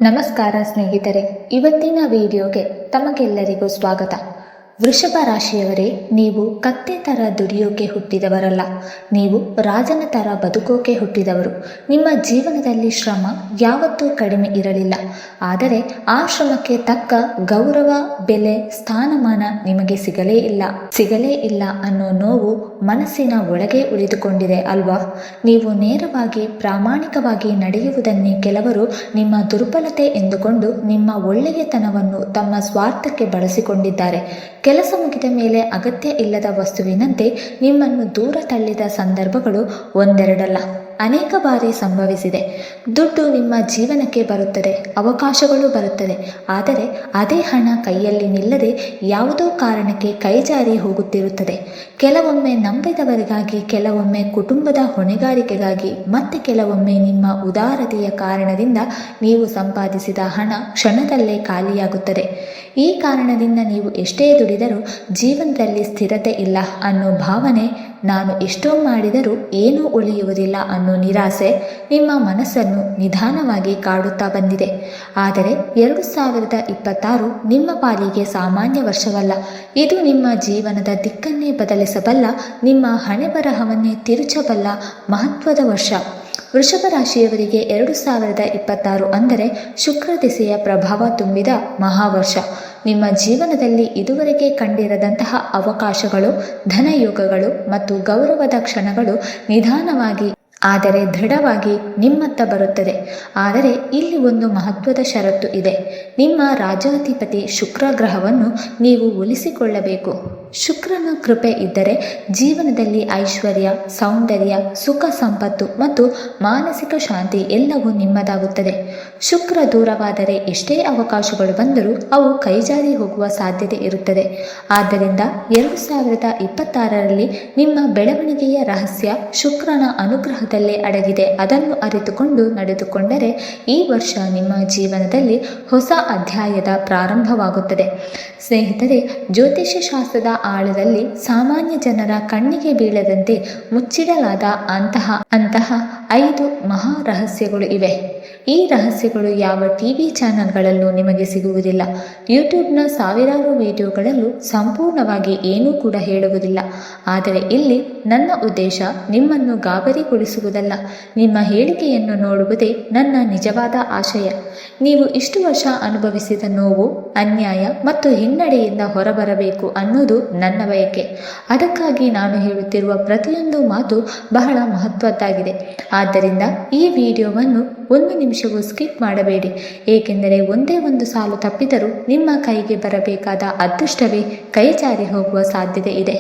ನಮಸ್ಕಾರ ಸ್ನೇಹಿತರೆ, ಇವತ್ತಿನ ವಿಡಿಯೋಗೆ ತಮಗೆಲ್ಲರಿಗೂ ಸ್ವಾಗತ. ವೃಷಭ ರಾಶಿಯವರೇ, ನೀವು ಕತ್ತೆ ಥರ ದುಡಿಯೋಕೆ ಹುಟ್ಟಿದವರಲ್ಲ, ನೀವು ರಾಜನ ಥರ ಬದುಕೋಕೆ ಹುಟ್ಟಿದವರು. ನಿಮ್ಮ ಜೀವನದಲ್ಲಿ ಶ್ರಮ ಯಾವತ್ತೂ ಕಡಿಮೆ ಇರಲಿಲ್ಲ, ಆದರೆ ಆ ಶ್ರಮಕ್ಕೆ ತಕ್ಕ ಗೌರವ, ಬೆಲೆ, ಸ್ಥಾನಮಾನ ನಿಮಗೆ ಸಿಗಲೇ ಇಲ್ಲ ಅನ್ನೋ ನೋವು ಮನಸ್ಸಿನ ಒಳಗೆ ಉಳಿದುಕೊಂಡಿದೆ ಅಲ್ವಾ? ನೀವು ನೇರವಾಗಿ ಪ್ರಾಮಾಣಿಕವಾಗಿ ನಡೆಯುವುದನ್ನೇ ಕೆಲವರು ನಿಮ್ಮ ದುರ್ಬಲತೆ ಎಂದುಕೊಂಡು ನಿಮ್ಮ ಒಳ್ಳೆಯತನವನ್ನು ತಮ್ಮ ಸ್ವಾರ್ಥಕ್ಕೆ ಬಳಸಿಕೊಂಡಿದ್ದಾರೆ. ಕೆಲಸ ಮುಗಿದ ಮೇಲೆ ಅಗತ್ಯ ಇಲ್ಲದ ವಸ್ತುವಿನಂತೆ ನಿಮ್ಮನ್ನು ದೂರ ತಳ್ಳಿದ ಸಂದರ್ಭಗಳು ಒಂದೆರಡಲ್ಲ, ಅನೇಕ ಬಾರಿ ಸಂಭವಿಸಿದೆ. ದುಡ್ಡು ನಿಮ್ಮ ಜೀವನಕ್ಕೆ ಬರುತ್ತದೆ, ಅವಕಾಶಗಳು ಬರುತ್ತದೆ, ಆದರೆ ಅದೇ ಹಣ ಕೈಯಲ್ಲಿ ನಿಲ್ಲದೆ ಯಾವುದೋ ಕಾರಣಕ್ಕೆ ಕೈಜಾರಿ ಹೋಗುತ್ತಿರುತ್ತದೆ. ಕೆಲವೊಮ್ಮೆ ನಂಬಿದವರಿಗಾಗಿ, ಕೆಲವೊಮ್ಮೆ ಕುಟುಂಬದ ಹೊಣೆಗಾರಿಕೆಗಾಗಿ, ಮತ್ತೆ ಕೆಲವೊಮ್ಮೆ ನಿಮ್ಮ ಉದಾರತೆಯ ಕಾರಣದಿಂದ ನೀವು ಸಂಪಾದಿಸಿದ ಹಣ ಕ್ಷಣದಲ್ಲೇ ಖಾಲಿಯಾಗುತ್ತದೆ. ಈ ಕಾರಣದಿಂದ ನೀವು ಎಷ್ಟೇ ದುಡಿದರೂ ಜೀವನದಲ್ಲಿ ಸ್ಥಿರತೆ ಇಲ್ಲ ಅನ್ನೋ ಭಾವನೆ, ನಾನು ಎಷ್ಟೋ ಮಾಡಿದರೂ ಏನೂ ಉಳಿಯುವುದಿಲ್ಲ ಅನ್ನೋ ನಿರಾಸೆ ನಿಮ್ಮ ಮನಸ್ಸನ್ನು ನಿಧಾನವಾಗಿ ಕಾಡುತ್ತಾ ಬಂದಿದೆ. ಆದರೆ 2026 ನಿಮ್ಮ ಪಾಲಿಗೆ ಸಾಮಾನ್ಯ ವರ್ಷವಲ್ಲ. ಇದು ನಿಮ್ಮ ಜೀವನದ ದಿಕ್ಕನ್ನೇ ಬದಲಿಸಬಲ್ಲ, ನಿಮ್ಮ ಹಣೆಬರಹವನ್ನೇ ತಿರುಚಬಲ್ಲ ಮಹತ್ವದ ವರ್ಷ. ವೃಷಭ ರಾಶಿಯವರಿಗೆ 2026 ಅಂದರೆ ಶುಕ್ರ ದಿಸೆಯ ಪ್ರಭಾವ ತುಂಬಿದ ಮಹಾವರ್ಷ. ನಿಮ್ಮ ಜೀವನದಲ್ಲಿ ಇದುವರೆಗೆ ಕಂಡಿರದಂತಹ ಅವಕಾಶಗಳು, ಧನಯೋಗಗಳು ಮತ್ತು ಗೌರವದ ಕ್ಷಣಗಳು ನಿಧಾನವಾಗಿ ಆದರೆ ದೃಢವಾಗಿ ನಿಮ್ಮತ್ತ ಬರುತ್ತದೆ. ಆದರೆ ಇಲ್ಲಿ ಒಂದು ಮಹತ್ವದ ಷರತ್ತು ಇದೆ. ನಿಮ್ಮ ರಾಜಾಧಿಪತಿ ಶುಕ್ರ ಗ್ರಹವನ್ನು ನೀವು ಉಳಿಸಿಕೊಳ್ಳಬೇಕು. ಶುಕ್ರನ ಕೃಪೆ ಇದ್ದರೆ ಜೀವನದಲ್ಲಿ ಐಶ್ವರ್ಯ, ಸೌಂದರ್ಯ, ಸುಖ, ಸಂಪತ್ತು ಮತ್ತು ಮಾನಸಿಕ ಶಾಂತಿ ಎಲ್ಲವೂ ನಿಮ್ಮದಾಗುತ್ತದೆ. ಶುಕ್ರ ದೂರವಾದರೆ ಎಷ್ಟೇ ಅವಕಾಶಗಳು ಬಂದರೂ ಅವು ಕೈಜಾರಿ ಹೋಗುವ ಸಾಧ್ಯತೆ ಇರುತ್ತದೆ. ಆದ್ದರಿಂದ 2026ರಲ್ಲಿ ನಿಮ್ಮ ಬೆಳವಣಿಗೆಯ ರಹಸ್ಯ ಶುಕ್ರನ ಅನುಗ್ರಹದಲ್ಲೇ ಅಡಗಿದೆ. ಅದನ್ನು ಅರಿತುಕೊಂಡು ನಡೆದುಕೊಂಡರೆ ಈ ವರ್ಷ ನಿಮ್ಮ ಜೀವನದಲ್ಲಿ ಹೊಸ ಅಧ್ಯಾಯದ ಪ್ರಾರಂಭವಾಗುತ್ತದೆ. ಸ್ನೇಹಿತರೆ, ಜ್ಯೋತಿಷ್ಯ ಶಾಸ್ತ್ರದ ಆಳದಲ್ಲಿ ಸಾಮಾನ್ಯ ಜನರ ಕಣ್ಣಿಗೆ ಬೀಳದಂತೆ ಮುಚ್ಚಿಡಲಾದ ಅಂತಹ 5 ಮಹಾ ರಹಸ್ಯಗಳು ಇವೆ. ಈ ರಹಸ್ಯಗಳು ಯಾವ ಟಿವಿ ಚಾನೆಲ್ಗಳಲ್ಲೂ ನಿಮಗೆ ಸಿಗುವುದಿಲ್ಲ. ಯೂಟ್ಯೂಬ್ನ ಸಾವಿರಾರು ವಿಡಿಯೋಗಳಲ್ಲೂ ಸಂಪೂರ್ಣವಾಗಿ ಏನೂ ಕೂಡ ಹೇಳುವುದಿಲ್ಲ. ಆದರೆ ಇಲ್ಲಿ ನನ್ನ ಉದ್ದೇಶ ನಿಮ್ಮನ್ನು ಗಾಬರಿಗೊಳಿಸುವುದಲ್ಲ, ನಿಮ್ಮ ಹೇಳಿಕೆಯನ್ನು ನೋಡುವುದೇ ನನ್ನ ನಿಜವಾದ ಆಶಯ. ನೀವು ಇಷ್ಟು ವರ್ಷ ಅನುಭವಿಸಿದ ನೋವು, ಅನ್ಯಾಯ ಮತ್ತು ಹಿನ್ನಡೆಯಿಂದ ಹೊರಬರಬೇಕು ಅನ್ನೋದು ನನ್ನ ಬಯಕೆ. ಅದಕ್ಕಾಗಿ ನಾನು ಹೇಳುತ್ತಿರುವ ಪ್ರತಿಯೊಂದು ಮಾತು ಬಹಳ ಮಹತ್ವದ್ದಾಗಿದೆ. ಆದ್ದರಿಂದ ಈ ವಿಡಿಯೋವನ್ನು 1 ನಿಮಿಷವೂ ಸ್ಕಿಪ್ ಮಾಡಬೇಡಿ, ಏಕೆಂದರೆ ಒಂದೇ ಒಂದು ಸಾಲು ತಪ್ಪಿದರೂ ನಿಮ್ಮ ಕೈಗೆ ಬರಬೇಕಾದ ಅದೃಷ್ಟವೇ ಕೈಜಾರಿ ಹೋಗುವ ಸಾಧ್ಯತೆ ಇದೆ.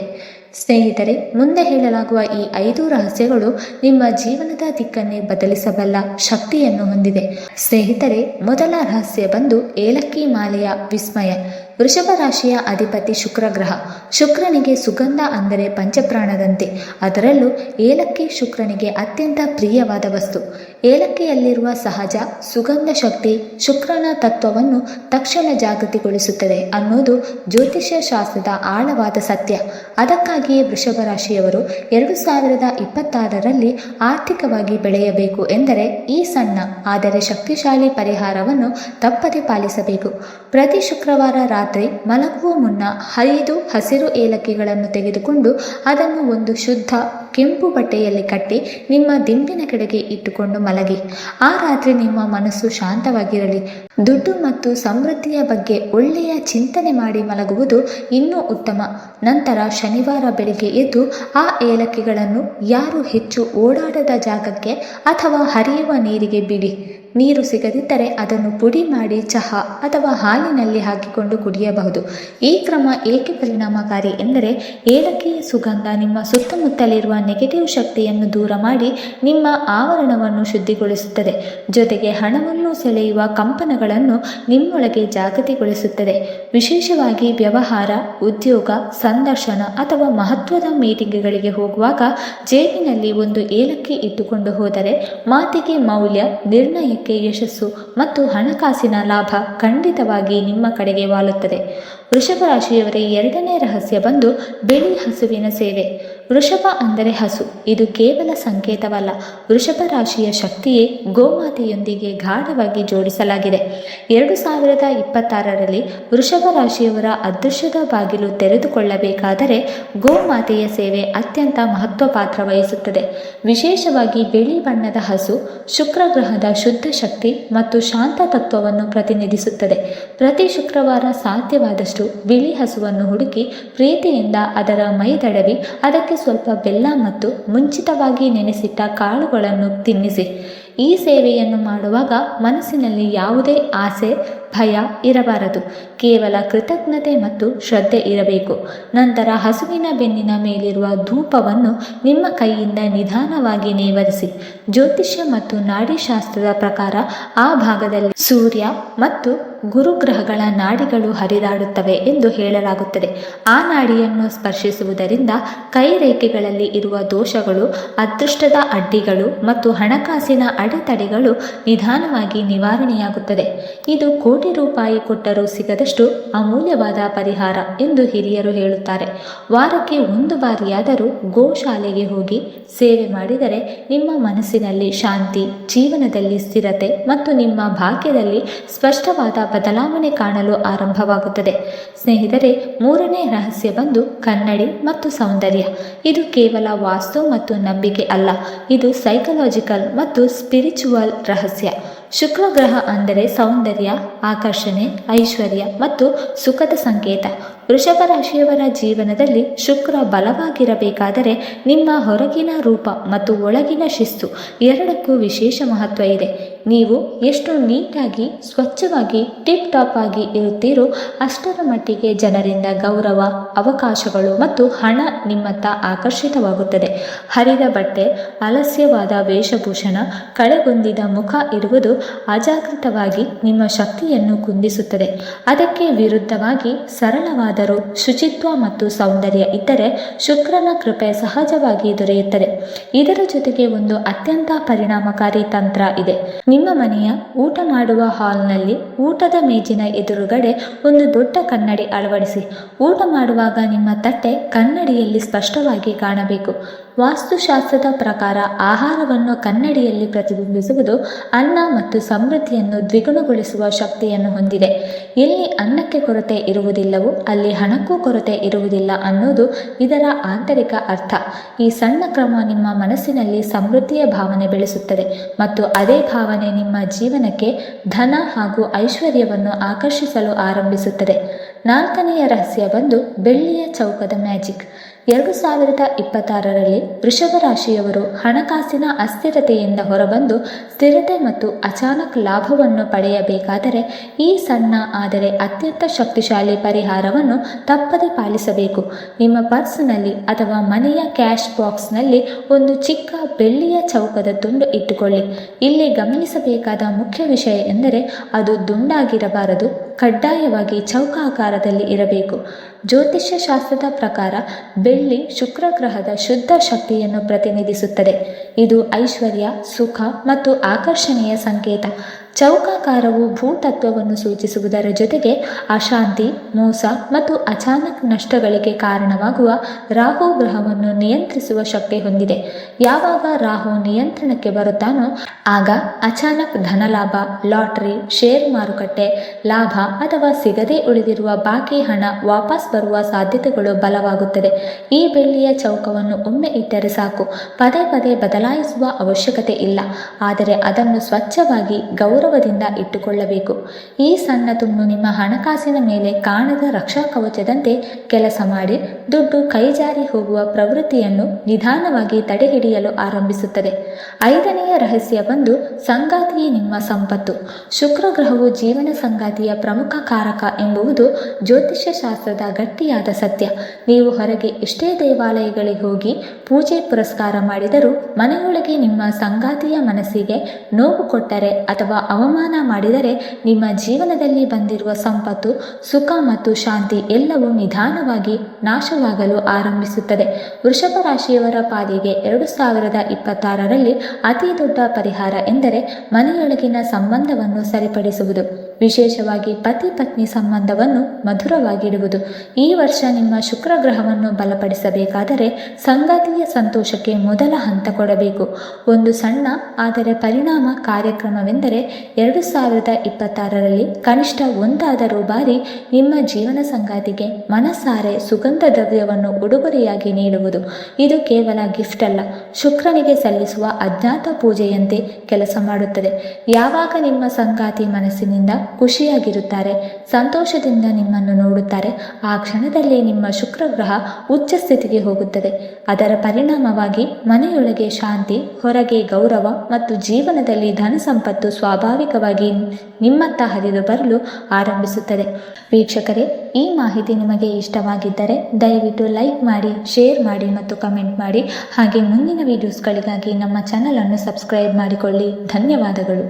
ಸ್ನೇಹಿತರೆ, ಮುಂದೆ ಹೇಳಲಾಗುವ ಈ 5 ರಹಸ್ಯಗಳು ನಿಮ್ಮ ಜೀವನದ ದಿಕ್ಕನ್ನೇ ಬದಲಿಸಬಲ್ಲ ಶಕ್ತಿಯನ್ನು ಹೊಂದಿದೆ. ಸ್ನೇಹಿತರೆ, ಮೊದಲ ರಹಸ್ಯ ಬಂದು ಏಲಕ್ಕಿ ಮಾಲೆಯ ವಿಸ್ಮಯ. ವೃಷಭ ರಾಶಿಯ ಅಧಿಪತಿ ಶುಕ್ರ ಗ್ರಹ. ಶುಕ್ರನಿಗೆ ಸುಗಂಧ ಅಂದರೆ ಪಂಚಪ್ರಾಣದಂತೆ. ಅದರಲ್ಲೂ ಏಲಕ್ಕಿ ಶುಕ್ರನಿಗೆ ಅತ್ಯಂತ ಪ್ರಿಯವಾದ ವಸ್ತು. ಏಲಕ್ಕಿಯಲ್ಲಿರುವ ಸಹಜ ಸುಗಂಧ ಶಕ್ತಿ ಶುಕ್ರನ ತತ್ವವನ್ನು ತಕ್ಷಣ ಜಾಗೃತಿಗೊಳಿಸುತ್ತದೆ ಅನ್ನೋದು ಜ್ಯೋತಿಷ್ಯ ಶಾಸ್ತ್ರದ ಆಳವಾದ ಸತ್ಯ. ಅದಕ್ಕಾಗಿಯೇ ವೃಷಭ ರಾಶಿಯವರು 2026ರಲ್ಲಿ ಆರ್ಥಿಕವಾಗಿ ಬೆಳೆಯಬೇಕು ಎಂದರೆ ಈ ಸಣ್ಣ ಆದರೆ ಶಕ್ತಿಶಾಲಿ ಪರಿಹಾರವನ್ನು ತಪ್ಪದೆ ಪಾಲಿಸಬೇಕು. ಪ್ರತಿ ಶುಕ್ರವಾರ ರಾತ್ರಿ ಮಲಗುವ ಮುನ್ನ 5 ಹಸಿರು ಏಲಕ್ಕಿಗಳನ್ನು ತೆಗೆದುಕೊಂಡು ಅದನ್ನು ಒಂದು ಶುದ್ಧ ಕೆಂಪು ಬಟ್ಟೆಯಲ್ಲಿ ಕಟ್ಟಿ ನಿಮ್ಮ ದಿಂಬಿನ ಕಡೆಗೆ ಇಟ್ಟುಕೊಂಡು ಮಲಗಿ. ಆ ರಾತ್ರಿ ನಿಮ್ಮ ಮನಸ್ಸು ಶಾಂತವಾಗಿರಲಿ. ದುಡ್ಡು ಮತ್ತು ಸಮೃದ್ಧಿಯ ಬಗ್ಗೆ ಒಳ್ಳೆಯ ಚಿಂತನೆ ಮಾಡಿ ಮಲಗುವುದು ಇನ್ನೂ ಉತ್ತಮ. ನಂತರ ಶನಿವಾರ ಬೆಳಿಗ್ಗೆ ಎದ್ದು ಆ ಏಲಕ್ಕಿಗಳನ್ನು ಯಾರು ಹೆಚ್ಚು ಓಡಾಡದ ಜಾಗಕ್ಕೆ ಅಥವಾ ಹರಿಯುವ ನೀರಿಗೆ ಬಿಡಿ. ನೀರು ಸಿಗದಿದ್ದರೆ ಅದನ್ನು ಪುಡಿ ಮಾಡಿ ಚಹಾ ಅಥವಾ ಹಾಲಿನಲ್ಲಿ ಹಾಕಿಕೊಂಡು ಕುಡಿಯಬಹುದು. ಈ ಕ್ರಮ ಏಕೆ ಪರಿಣಾಮಕಾರಿ ಎಂದರೆ ಏಲಕ್ಕಿಯ ಸುಗಂಧ ನಿಮ್ಮ ಸುತ್ತಮುತ್ತಲಿರುವ ನೆಗೆಟಿವ್ ಶಕ್ತಿಯನ್ನು ದೂರ ಮಾಡಿ ನಿಮ್ಮ ಆವರಣವನ್ನು ಶುದ್ಧಿಗೊಳಿಸುತ್ತದೆ. ಜೊತೆಗೆ ಹಣವನ್ನು ಸೆಳೆಯುವ ಕಂಪನಗಳನ್ನು ನಿಮ್ಮೊಳಗೆ ಜಾಗೃತಿಗೊಳಿಸುತ್ತದೆ. ವಿಶೇಷವಾಗಿ ವ್ಯವಹಾರ, ಉದ್ಯೋಗ, ಸಂದರ್ಶನ ಅಥವಾ ಮಹತ್ವದ ಮೀಟಿಂಗ್ಗಳಿಗೆ ಹೋಗುವಾಗ ಜೇಬಿನಲ್ಲಿ ಒಂದು ಏಲಕ್ಕಿ ಇಟ್ಟುಕೊಂಡು ಹೋದರೆ ಮಾತಿಗೆ ಮೌಲ್ಯ, ನಿರ್ಣಯಕ್ಕೆ ಯಶಸ್ಸು ಮತ್ತು ಹಣಕಾಸಿನ ಲಾಭ ಖಂಡಿತವಾಗಿ ನಿಮ್ಮ ಕಡೆಗೆ ವಾಲುತ್ತದೆ. ವೃಷಭ ರಾಶಿಯವರೇ, 2ನೇ ರಹಸ್ಯ ಬಂದು ಬಿಳಿ ಹಸುವಿನ ಸೇವೆ. ವೃಷಭ ಅಂದರೆ ಹಸು. ಇದು ಕೇವಲ ಸಂಕೇತವಲ್ಲ, ವೃಷಭ ರಾಶಿಯ ಶಕ್ತಿಯೇ ಗೋಮಾತೆಯೊಂದಿಗೆ ಗಾಢವಾಗಿ ಜೋಡಿಸಲಾಗಿದೆ. 2026ರಲ್ಲಿ ವೃಷಭ ರಾಶಿಯವರ ಅದೃಷ್ಟದ ಬಾಗಿಲು ತೆರೆದುಕೊಳ್ಳಬೇಕಾದರೆ ಗೋಮಾತೆಯ ಸೇವೆ ಅತ್ಯಂತ ಮಹತ್ವ ಪಾತ್ರ ವಹಿಸುತ್ತದೆ. ವಿಶೇಷವಾಗಿ ಬಿಳಿ ಬಣ್ಣದ ಹಸು ಶುಕ್ರ ಗ್ರಹದ ಶುದ್ಧ ಶಕ್ತಿ ಮತ್ತು ಶಾಂತ ತತ್ವವನ್ನು ಪ್ರತಿನಿಧಿಸುತ್ತದೆ. ಪ್ರತಿ ಶುಕ್ರವಾರ ಸಾಧ್ಯವಾದಷ್ಟು ಬಿಳಿ ಹಸುವನ್ನು ಹುಡುಕಿ ಪ್ರೀತಿಯಿಂದ ಅದರ ಮೈದಡವಿ ಅದಕ್ಕೆ ಸ್ವಲ್ಪ ಬೆಲ್ಲ ಮತ್ತು ಮುಂಚಿತವಾಗಿ ನೆನೆಸಿಟ್ಟ ಕಾಳುಗಳನ್ನು ತಿನ್ನಿಸಿ. ಈ ಸೇವೆಯನ್ನು ಮಾಡುವಾಗ ಮನಸ್ಸಿನಲ್ಲಿ ಯಾವುದೇ ಆಸೆ, ಭಯ ಇರಬಾರದು. ಕೇವಲ ಕೃತಜ್ಞತೆ ಮತ್ತು ಶ್ರದ್ಧೆ ಇರಬೇಕು. ನಂತರ ಹಸುವಿನ ಬೆನ್ನಿನ ಮೇಲಿರುವ ಧೂಪವನ್ನು ನಿಮ್ಮ ಕೈಯಿಂದ ನಿಧಾನವಾಗಿ ನೇವರಿಸಿ. ಜ್ಯೋತಿಷ್ಯ ಮತ್ತು ನಾಡಿಶಾಸ್ತ್ರದ ಪ್ರಕಾರ ಆ ಭಾಗದಲ್ಲಿ ಸೂರ್ಯ ಮತ್ತು ಗುರುಗ್ರಹಗಳ ನಾಡಿಗಳು ಹರಿದಾಡುತ್ತವೆ ಎಂದು ಹೇಳಲಾಗುತ್ತದೆ. ಆ ನಾಡಿಯನ್ನು ಸ್ಪರ್ಶಿಸುವುದರಿಂದ ಕೈ ರೇಖೆಗಳಲ್ಲಿ ಇರುವ ದೋಷಗಳು, ಅದೃಷ್ಟದ ಅಡ್ಡಿಗಳು ಮತ್ತು ಹಣಕಾಸಿನ ಅಡೆತಡೆಗಳು ನಿಧಾನವಾಗಿ ನಿವಾರಣೆಯಾಗುತ್ತದೆ. ಇದು ಕೋಟಿ ರೂಪಾಯಿ ಕೊಟ್ಟರೂ ಸಿಗದಷ್ಟು ಅಮೂಲ್ಯವಾದ ಪರಿಹಾರ ಎಂದು ಹಿರಿಯರು ಹೇಳುತ್ತಾರೆ. ವಾರಕ್ಕೆ 1 ಬಾರಿಯಾದರೂ ಗೋಶಾಲೆಗೆ ಹೋಗಿ ಸೇವೆ ಮಾಡಿದರೆ ನಿಮ್ಮ ಮನಸ್ಸಿನಲ್ಲಿ ಶಾಂತಿ, ಜೀವನದಲ್ಲಿ ಸ್ಥಿರತೆ ಮತ್ತು ನಿಮ್ಮ ಭಾಗ್ಯದಲ್ಲಿ ಸ್ಪಷ್ಟವಾದ ಬದಲಾವಣೆ ಕಾಣಲು ಆರಂಭವಾಗುತ್ತದೆ. ಸ್ನೇಹಿತರೆ, 3ನೇ ರಹಸ್ಯ ಬಂದು ಕನ್ನಡಿ ಮತ್ತು ಸೌಂದರ್ಯ. ಇದು ಕೇವಲ ವಾಸ್ತು ಮತ್ತು ನಂಬಿಕೆ ಅಲ್ಲ, ಇದು ಸೈಕಲಾಜಿಕಲ್ ಮತ್ತು ಸ್ಪಿರಿಚುವಲ್ ರಹಸ್ಯ. ಶುಕ್ರ ಗ್ರಹ ಅಂದರೆ ಸೌಂದರ್ಯ, ಆಕರ್ಷಣೆ, ಐಶ್ವರ್ಯ ಮತ್ತು ಸುಖದ ಸಂಕೇತ. ವೃಷಭ ರಾಶಿಯವರ ಜೀವನದಲ್ಲಿ ಶುಕ್ರ ಬಲವಾಗಿರಬೇಕಾದರೆ ನಿಮ್ಮ ಹೊರಗಿನ ರೂಪ ಮತ್ತು ಒಳಗಿನ ಶಿಸ್ತು ಎರಡಕ್ಕೂ ವಿಶೇಷ ಮಹತ್ವ ಇದೆ. ನೀವು ಎಷ್ಟು ನೀಟಾಗಿ, ಸ್ವಚ್ಛವಾಗಿ, ಟಿಪ್ ಟಾಪ್ ಆಗಿ ಇರುತ್ತೀರೋ ಅಷ್ಟರ ಮಟ್ಟಿಗೆ ಜನರಿಂದ ಗೌರವ, ಅವಕಾಶಗಳು ಮತ್ತು ಹಣ ನಿಮ್ಮತ್ತ ಆಕರ್ಷಿತವಾಗುತ್ತದೆ. ಹರಿದ ಬಟ್ಟೆ, ಆಲಸ್ಯವಾದ ವೇಷಭೂಷಣ, ಕಳೆಗುಂದಿದ ಮುಖ ಇರುವುದು ಅಜಾಗೃತವಾಗಿ ನಿಮ್ಮ ಶಕ್ತಿಯನ್ನು ಕುಂದಿಸುತ್ತದೆ. ಅದಕ್ಕೆ ವಿರುದ್ಧವಾಗಿ ಸರಳವಾದರೂ ಶುಚಿತ್ವ ಮತ್ತು ಸೌಂದರ್ಯ ಇದ್ದರೆ ಶುಕ್ರನ ಕೃಪೆ ಸಹಜವಾಗಿ ದೊರೆಯುತ್ತದೆ. ಇದರ ಜೊತೆಗೆ ಒಂದು ಅತ್ಯಂತ ಪರಿಣಾಮಕಾರಿ ತಂತ್ರ ಇದೆ. ನಿಮ್ಮ ಮನೆಯ ಊಟ ಮಾಡುವ ಹಾಲ್ನಲ್ಲಿ ಊಟದ ಮೇಜಿನ ಎದುರುಗಡೆ ಒಂದು ದೊಡ್ಡ ಕನ್ನಡಿ ಅಳವಡಿಸಿ. ಊಟ ಮಾಡುವಾಗ ನಿಮ್ಮ ತಟ್ಟೆ ಕನ್ನಡಿಯಲ್ಲಿ ಸ್ಪಷ್ಟವಾಗಿ ಕಾಣಬೇಕು. ವಾಸ್ತುಶಾಸ್ತ್ರದ ಪ್ರಕಾರ ಆಹಾರವನ್ನು ಕನ್ನಡಿಯಲ್ಲಿ ಪ್ರತಿಬಿಂಬಿಸುವುದು ಅನ್ನ ಮತ್ತು ಸಮೃದ್ಧಿಯನ್ನು ದ್ವಿಗುಣಗೊಳಿಸುವ ಶಕ್ತಿಯನ್ನು ಹೊಂದಿದೆ. ಎಲ್ಲಿ ಅನ್ನಕ್ಕೆ ಕೊರತೆ ಇರುವುದಿಲ್ಲವೋ ಅಲ್ಲಿ ಹಣಕ್ಕೂ ಕೊರತೆ ಇರುವುದಿಲ್ಲ ಅನ್ನೋದು ಇದರ ಆಂತರಿಕ ಅರ್ಥ. ಈ ಸಣ್ಣ ಕ್ರಮ ನಿಮ್ಮ ಮನಸ್ಸಿನಲ್ಲಿ ಸಮೃದ್ಧಿಯ ಭಾವನೆ ಬೆಳೆಸುತ್ತದೆ ಮತ್ತು ಅದೇ ಭಾವನೆ ನಿಮ್ಮ ಜೀವನಕ್ಕೆ ಧನ ಹಾಗೂ ಐಶ್ವರ್ಯವನ್ನು ಆಕರ್ಷಿಸಲು ಆರಂಭಿಸುತ್ತದೆ. 4ನೆಯ ರಹಸ್ಯ ಬಂದು ಬೆಳ್ಳಿಯ ಚೌಕದ ಮ್ಯಾಜಿಕ್. 2026ರಲ್ಲಿ ವೃಷಭ ರಾಶಿಯವರು ಹಣಕಾಸಿನ ಅಸ್ಥಿರತೆಯಿಂದ ಹೊರಬಂದು ಸ್ಥಿರತೆ ಮತ್ತು ಅಚಾನಕ್ ಲಾಭವನ್ನು ಪಡೆಯಬೇಕಾದರೆ ಈ ಸಣ್ಣ ಆದರೆ ಅತ್ಯಂತ ಶಕ್ತಿಶಾಲಿ ಪರಿಹಾರವನ್ನು ತಪ್ಪದೆ ಪಾಲಿಸಬೇಕು. ನಿಮ್ಮ ಪರ್ಸ್ನಲ್ಲಿ ಅಥವಾ ಮನೆಯ ಕ್ಯಾಶ್ ಬಾಕ್ಸ್ನಲ್ಲಿ ಒಂದು ಚಿಕ್ಕ ಬೆಳ್ಳಿಯ ಚೌಕದ ತುಂಡು ಇಟ್ಟುಕೊಳ್ಳಿ. ಇಲ್ಲಿ ಗಮನಿಸಬೇಕಾದ ಮುಖ್ಯ ವಿಷಯ ಎಂದರೆ ಅದು ದುಂಡಾಗಿರಬಾರದು, ಕಡ್ಡಾಯವಾಗಿ ಚೌಕಾಕಾರದಲ್ಲಿ ಇರಬೇಕು. ಜ್ಯೋತಿಷ್ಯ ಶಾಸ್ತ್ರದ ಪ್ರಕಾರ ಬೆಳ್ಳಿ ಶುಕ್ರ ಗ್ರಹದ ಶುದ್ಧ ಶಕ್ತಿಯನ್ನು ಪ್ರತಿನಿಧಿಸುತ್ತದೆ. ಇದು ಐಶ್ವರ್ಯ, ಸುಖ ಮತ್ತು ಆಕರ್ಷಣೆಯ ಸಂಕೇತ. ಚೌಕಾಕಾರವು ಭೂತತ್ವವನ್ನು ಸೂಚಿಸುವುದರ ಜೊತೆಗೆ ಅಶಾಂತಿ, ಮೋಸ ಮತ್ತು ಅಚಾನಕ್ ನಷ್ಟಗಳಿಗೆ ಕಾರಣವಾಗುವ ರಾಹು ಗ್ರಹವನ್ನು ನಿಯಂತ್ರಿಸುವ ಶಕ್ತಿ ಹೊಂದಿದೆ. ಯಾವಾಗ ರಾಹು ನಿಯಂತ್ರಣಕ್ಕೆ ಬರುತ್ತಾನೋ ಆಗ ಅಚಾನಕ್ ಧನಲಾಭ, ಲಾಟರಿ, ಶೇರ್ ಮಾರುಕಟ್ಟೆ ಲಾಭ ಅಥವಾ ಸಿಗದೇ ಉಳಿದಿರುವ ಬಾಕಿ ಹಣ ವಾಪಸ್ ಬರುವ ಸಾಧ್ಯತೆಗಳು ಬಲವಾಗುತ್ತದೆ. ಈ ಬೆಳ್ಳಿಯ ಚೌಕವನ್ನು ಒಮ್ಮೆ ಇಟ್ಟರೆ ಸಾಕು, ಪದೇ ಪದೇ ಬದಲಾಯಿಸುವ ಅವಶ್ಯಕತೆ ಇಲ್ಲ. ಆದರೆ ಅದನ್ನು ಸ್ವಚ್ಛವಾಗಿ ಗೌರವದಿಂದ ಇಟ್ಟುಕೊಳ್ಳಬೇಕು. ಈ ಸಣ್ಣ ತುಂಡು ನಿಮ್ಮ ಹಣಕಾಸಿನ ಮೇಲೆ ಕಾಣದ ರಕ್ಷಾ ಕವಚದಂತೆ ಕೆಲಸ ಮಾಡಿ ದುಡ್ಡು ಕೈಜಾರಿ ಹೋಗುವ ಪ್ರವೃತ್ತಿಯನ್ನು ನಿಧಾನವಾಗಿ ತಡೆಹಿಡಿಯಲು ಆರಂಭಿಸುತ್ತದೆ. 5ನೆಯ ರಹಸ್ಯ ಬಂದು ಸಂಗಾತಿಯೇ ನಿಮ್ಮ ಸಂಪತ್ತು. ಶುಕ್ರ ಗ್ರಹವು ಜೀವನ ಸಂಗಾತಿಯ ಪ್ರಮುಖ ಕಾರಕ ಎಂಬುದು ಜ್ಯೋತಿಷ್ಯ ಶಾಸ್ತ್ರದ ಗಟ್ಟಿಯಾದ ಸತ್ಯ. ನೀವು ಹೊರಗೆ ಎಷ್ಟೇ ದೇವಾಲಯಗಳಿಗೆ ಹೋಗಿ ಪೂಜೆ ಪುರಸ್ಕಾರ ಮಾಡಿದರೂ ಮನೆಯೊಳಗೆ ನಿಮ್ಮ ಸಂಗಾತಿಯ ಮನಸ್ಸಿಗೆ ನೋವು ಕೊಟ್ಟರೆ ಅಥವಾ ಅವಮಾನ ಮಾಡಿದರೆ ನಿಮ್ಮ ಜೀವನದಲ್ಲಿ ಬಂದಿರುವ ಸಂಪತ್ತು, ಸುಖ ಮತ್ತು ಶಾಂತಿ ಎಲ್ಲವೂ ನಿಧಾನವಾಗಿ ನಾಶವಾಗಲು ಆರಂಭಿಸುತ್ತದೆ. ವೃಷಭ ರಾಶಿಯವರ ಪಾಲಿಗೆ 2026ರಲ್ಲಿ ಅತಿ ದೊಡ್ಡ ಪರಿಹಾರ ಎಂದರೆ ಮನೆಯೊಳಗಿನ ಸಂಬಂಧವನ್ನು ಸರಿಪಡಿಸುವುದು. ವಿಶೇಷವಾಗಿ ಪತಿ ಪತ್ನಿ ಸಂಬಂಧವನ್ನು ಮಧುರವಾಗಿಡುವುದು. ಈ ವರ್ಷ ನಿಮ್ಮ ಶುಕ್ರ ಗ್ರಹವನ್ನು ಬಲಪಡಿಸಬೇಕಾದರೆ ಸಂಗಾತಿಯ ಸಂತೋಷಕ್ಕೆ ಮೊದಲ ಹಂತ ಕೊಡಬೇಕು. ಒಂದು ಸಣ್ಣ ಆದರೆ ಪರಿಣಾಮ ಕಾರ್ಯಕ್ರಮವೆಂದರೆ 2026ರಲ್ಲಿ ಕನಿಷ್ಠ ಒಂದಾದರೂ ಬಾರಿ ನಿಮ್ಮ ಜೀವನ ಸಂಗಾತಿಗೆ ಮನಸಾರೆ ಸುಗಂಧ ದ್ರವ್ಯವನ್ನು ಉಡುಗೊರೆಯಾಗಿ ನೀಡುವುದು. ಇದು ಕೇವಲ ಗಿಫ್ಟ್ ಅಲ್ಲ, ಶುಕ್ರನಿಗೆ ಸಲ್ಲಿಸುವ ಅಜ್ಞಾತ ಪೂಜೆಯಂತೆ ಕೆಲಸ ಮಾಡುತ್ತದೆ. ಯಾವಾಗ ನಿಮ್ಮ ಸಂಗಾತಿ ಮನಸ್ಸಿನಿಂದ ಖುಷಿಯಾಗಿರುತ್ತಾರೆ, ಸಂತೋಷದಿಂದ ನಿಮ್ಮನ್ನು ನೋಡುತ್ತಾರೆ, ಆ ಕ್ಷಣದಲ್ಲಿ ನಿಮ್ಮ ಶುಕ್ರ ಗ್ರಹ ಉಚ್ಚ ಸ್ಥಿತಿಗೆ ಹೋಗುತ್ತದೆ. ಅದರ ಪರಿಣಾಮವಾಗಿ ಮನೆಯೊಳಗೆ ಶಾಂತಿ, ಹೊರಗೆ ಗೌರವ ಮತ್ತು ಜೀವನದಲ್ಲಿ ಧನ ಸಂಪತ್ತು ಸ್ವಾಭಾವಿಕವಾಗಿ ನಿಮ್ಮತ್ತ ಹರಿದು ಬರಲು ಆರಂಭಿಸುತ್ತದೆ. ವೀಕ್ಷಕರೇ, ಈ ಮಾಹಿತಿ ನಿಮಗೆ ಇಷ್ಟವಾಗಿದ್ದರೆ ದಯವಿಟ್ಟು ಲೈಕ್ ಮಾಡಿ, ಶೇರ್ ಮಾಡಿ ಮತ್ತು ಕಮೆಂಟ್ ಮಾಡಿ. ಹಾಗೆ ಮುಂದಿನ ವಿಡಿಯೋಸ್ಗಳಿಗಾಗಿ ನಮ್ಮ ಚಾನಲನ್ನು ಸಬ್ಸ್ಕ್ರೈಬ್ ಮಾಡಿಕೊಳ್ಳಿ. ಧನ್ಯವಾದಗಳು.